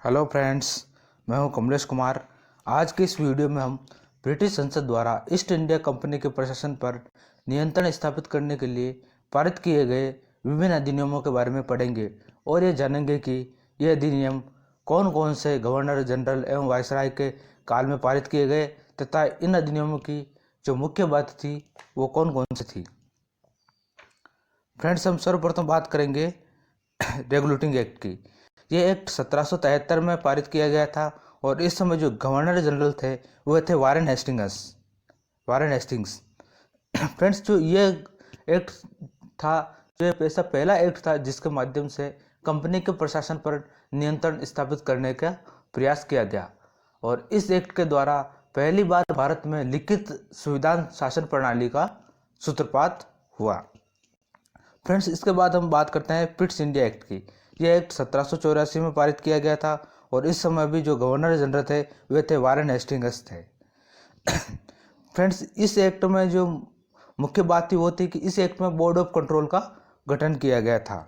Hello friends, मैं हूं कमलेश कुमार। आज के इस वीडियो में हम ब्रिटिश संसद द्वारा ईस्ट इंडिया कंपनी के प्रशासन पर नियंत्रण स्थापित करने के लिए पारित किए गए विभिन्न अधिनियमों के बारे में पढ़ेंगे और ये जानेंगे कि ये अधिनियम कौन कौन से गवर्नर जनरल एवं वायसराय के काल में पारित किए गए तथा इन अधिनियमों की जो मुख्य बात थी वो कौन कौन सी थी। फ्रेंड्स, हम सर्वप्रथम बात करेंगे रेगुलेटिंग एक्ट की। ये एक्ट 1773 में पारित किया गया था और इस समय जो गवर्नर जनरल थे वह थे वारेन हेस्टिंग्स। फ्रेंड्स, जो ये एक्ट था, जो ऐसा पहला एक्ट था जिसके माध्यम से कंपनी के प्रशासन पर नियंत्रण स्थापित करने का प्रयास किया गया और इस एक्ट के द्वारा पहली बार भारत में लिखित संविधान शासन प्रणाली का सूत्रपात हुआ। फ्रेंड्स, इसके बाद हम बात करते हैं पिट्स इंडिया एक्ट की। यह एक्ट 1784 में पारित किया गया था और इस समय भी जो गवर्नर जनरल थे वे थे वारेन हेस्टिंग्स थे। फ्रेंड्स, इस एक्ट में जो मुख्य बात थी वो थी कि इस एक्ट में बोर्ड ऑफ कंट्रोल का गठन किया गया था।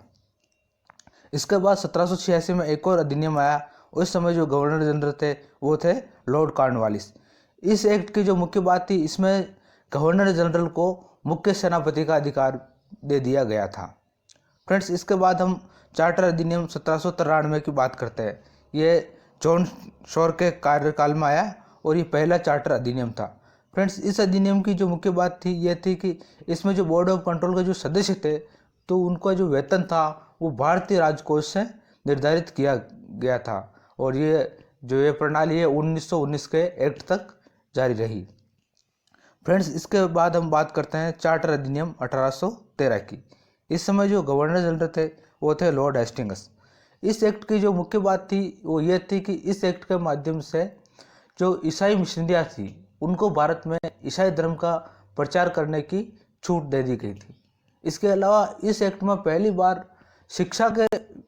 इसके बाद 1786 में एक और अधिनियम आया। उस समय जो गवर्नर जनरल थे वो थे लॉर्ड कॉर्नवालिस। इस एक्ट की जो मुख्य बात थी, इसमें गवर्नर जनरल को मुख्य सेनापति का अधिकार दे दिया गया था। फ्रेंड्स, इसके बाद हम चार्टर अधिनियम 1793 की बात करते हैं। ये जॉन शोर के कार्यकाल में आया और ये पहला चार्टर अधिनियम था। फ्रेंड्स, इस अधिनियम की जो मुख्य बात थी ये थी कि इसमें जो बोर्ड ऑफ कंट्रोल के जो सदस्य थे तो उनका जो वेतन था वो भारतीय राजकोष से निर्धारित किया गया था और ये प्रणाली है 1919 के एक्ट तक जारी रही। फ्रेंड्स, इसके बाद हम बात करते हैं चार्टर अधिनियम 1813 की। इस समय जो गवर्नर जनरल थे वो थे लॉर्ड हेस्टिंग्स। इस एक्ट की जो मुख्य बात थी वो ये थी कि इस एक्ट के माध्यम से जो ईसाई मिशनरियाँ थी उनको भारत में ईसाई धर्म का प्रचार करने की छूट दे दी गई थी। इसके अलावा इस एक्ट में पहली बार शिक्षा के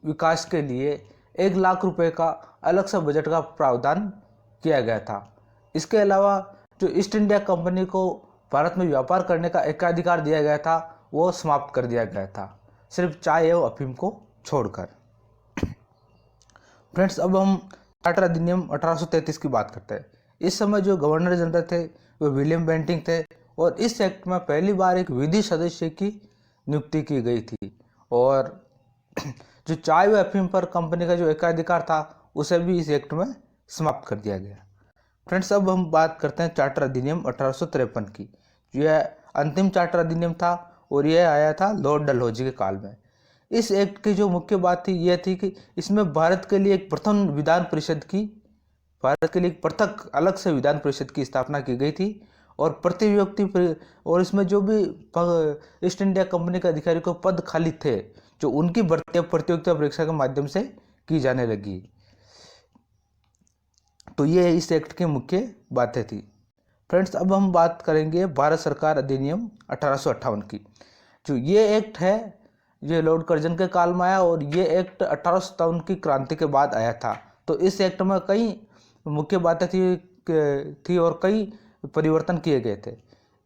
विकास के लिए 1 लाख रुपए का अलग से बजट का प्रावधान किया गया था। इसके अलावा जो ईस्ट इंडिया कंपनी को भारत में व्यापार करने का एकाधिकार दिया गया था वो समाप्त कर दिया गया था, सिर्फ चाय एवं अफीम को छोड़कर। फ्रेंड्स, अब हम चार्टर अधिनियम 1833 की बात करते हैं। इस समय जो गवर्नर जनरल थे वो विलियम बेंटिंग थे और इस एक्ट में पहली बार एक विधि सदस्य की नियुक्ति की गई थी और जो चाय व अफीम पर कंपनी का जो एकाधिकार था उसे भी इस एक्ट में समाप्त कर दिया गया। फ्रेंड्स, अब हम बात करते हैं चार्टर अधिनियम 1853 की। यह अंतिम चार्टर अधिनियम था और यह आया था लॉर्ड डलहौजी के काल में। इस एक्ट की जो मुख्य बात थी यह थी कि इसमें भारत के लिए एक पृथक अलग से विधान परिषद की स्थापना की गई थी और प्रति व्यक्ति और इसमें जो भी ईस्ट इंडिया कंपनी के अधिकारी को पद खाली थे जो उनकी भर्ती प्रतियोगिता परीक्षा के माध्यम से की जाने लगी। तो ये इस एक्ट की मुख्य बातें थी। फ्रेंड्स, अब हम बात करेंगे भारत सरकार अधिनियम 1858 की। जो ये एक्ट है ये लॉर्ड कर्जन के काल में आया और ये एक्ट 1857 की क्रांति के बाद आया था। तो इस एक्ट में कई मुख्य बातें थी और कई परिवर्तन किए गए थे।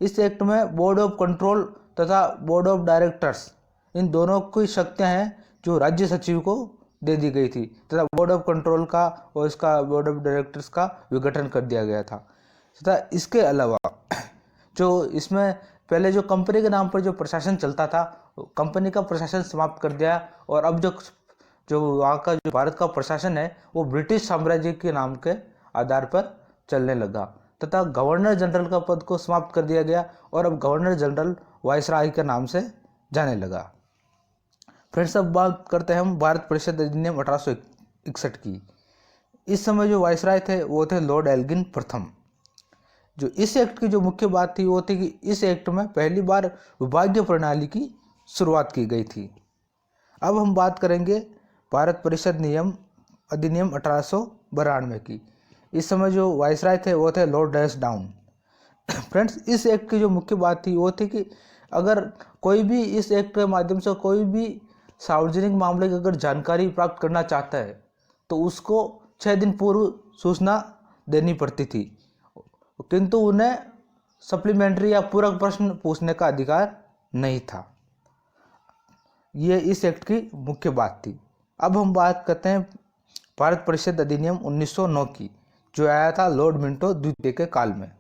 इस एक्ट में बोर्ड ऑफ कंट्रोल तथा बोर्ड ऑफ डायरेक्टर्स इन दोनों की शक्तियां हैं जो राज्य सचिव को दे दी गई थी तथा बोर्ड ऑफ कंट्रोल का और इसका बोर्ड ऑफ डायरेक्टर्स का विघटन कर दिया गया था। तथा इसके अलावा जो इसमें पहले जो कंपनी के नाम पर जो प्रशासन चलता था कंपनी का प्रशासन समाप्त कर दिया और अब जो वहाँ का जो भारत का प्रशासन है वो ब्रिटिश साम्राज्य के नाम के आधार पर चलने लगा तथा गवर्नर जनरल का पद को समाप्त कर दिया गया और अब गवर्नर जनरल वायसराय के नाम से जाने लगा। फ्रेंड्स, अब बात करते हैं हम भारत परिषद अधिनियम 1861 की। इस समय जो वायसराय थे वो थे लॉर्ड एल्गिन प्रथम। जो इस एक्ट की जो मुख्य बात थी वो थी कि इस एक्ट में पहली बार विभागीय प्रणाली की शुरुआत की गई थी। अब हम बात करेंगे भारत परिषद अधिनियम 1892 की। इस समय जो वायसराय थे वो थे लॉर्ड डैशडाउन। फ्रेंड्स, इस एक्ट की जो मुख्य बात थी वो थी कि अगर कोई भी इस एक्ट के माध्यम से कोई भी सार्वजनिक मामले की अगर जानकारी प्राप्त करना चाहता है तो उसको 6 दिन पूर्व सूचना देनी पड़ती थी, किंतु उन्हें सप्लीमेंट्री या पूरक प्रश्न पूछने का अधिकार नहीं था। ये इस एक्ट की मुख्य बात थी। अब हम बात करते हैं भारत परिषद अधिनियम 1909 की, जो आया था लॉर्ड मिंटो द्वितीय के काल में।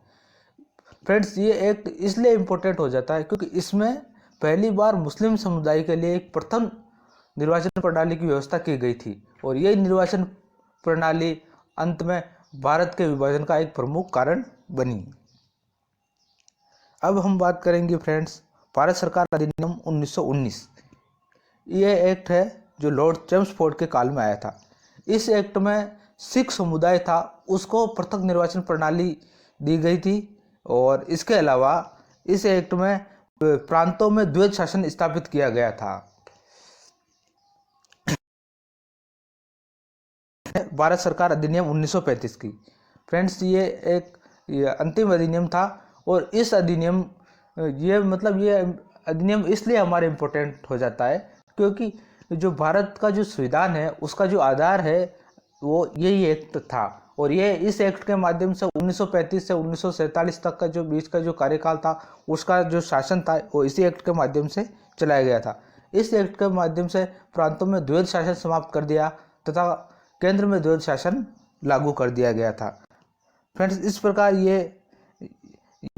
फ्रेंड्स, ये एक्ट इसलिए इम्पोर्टेंट हो जाता है क्योंकि इसमें पहली बार मुस्लिम समुदाय के लिए एक प्रथम निर्वाचन प्रणाली की व्यवस्था की गई थी, और ये निर्वाचन प्रणाली अंत में भारत के विभाजन का एक प्रमुख कारण बनी। अब हम बात करेंगे फ्रेंड्स भारत सरकार अधिनियम 1919। ये एक्ट है जो लॉर्ड चेम्सफोर्ड के काल में आया था। इस एक्ट में सिख समुदाय था उसको पृथक निर्वाचन प्रणाली दी गई थी, और इसके अलावा इस एक्ट में प्रांतों में द्वैध शासन स्थापित किया गया था। भारत सरकार अधिनियम 1935 की। फ्रेंड्स, ये एक अंतिम अधिनियम था, और इस अधिनियम ये अधिनियम इसलिए हमारे इम्पोर्टेंट हो जाता है क्योंकि जो भारत का जो संविधान है उसका जो आधार है वो यही एक्ट था, और ये इस एक्ट के माध्यम से 1935 से 1947 तक का जो बीच का जो कार्यकाल था उसका जो शासन था वो इसी एक्ट के माध्यम से चलाया गया था। इस एक्ट के माध्यम से प्रांतों में द्वैध शासन समाप्त कर दिया तथा केंद्र में द्वैध शासन लागू कर दिया गया था। फ्रेंड्स, इस प्रकार ये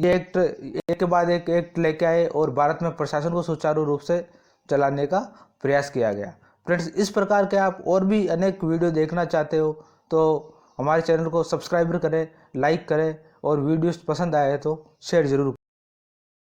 एक्ट एक के बाद एक एक्ट लेके आए और भारत में प्रशासन को सुचारू रूप से चलाने का प्रयास किया गया। फ्रेंड्स, इस प्रकार के आप और भी अनेक वीडियो देखना चाहते हो तो हमारे चैनल को सब्सक्राइब करें, लाइक करें, और वीडियोस पसंद आए तो शेयर जरूर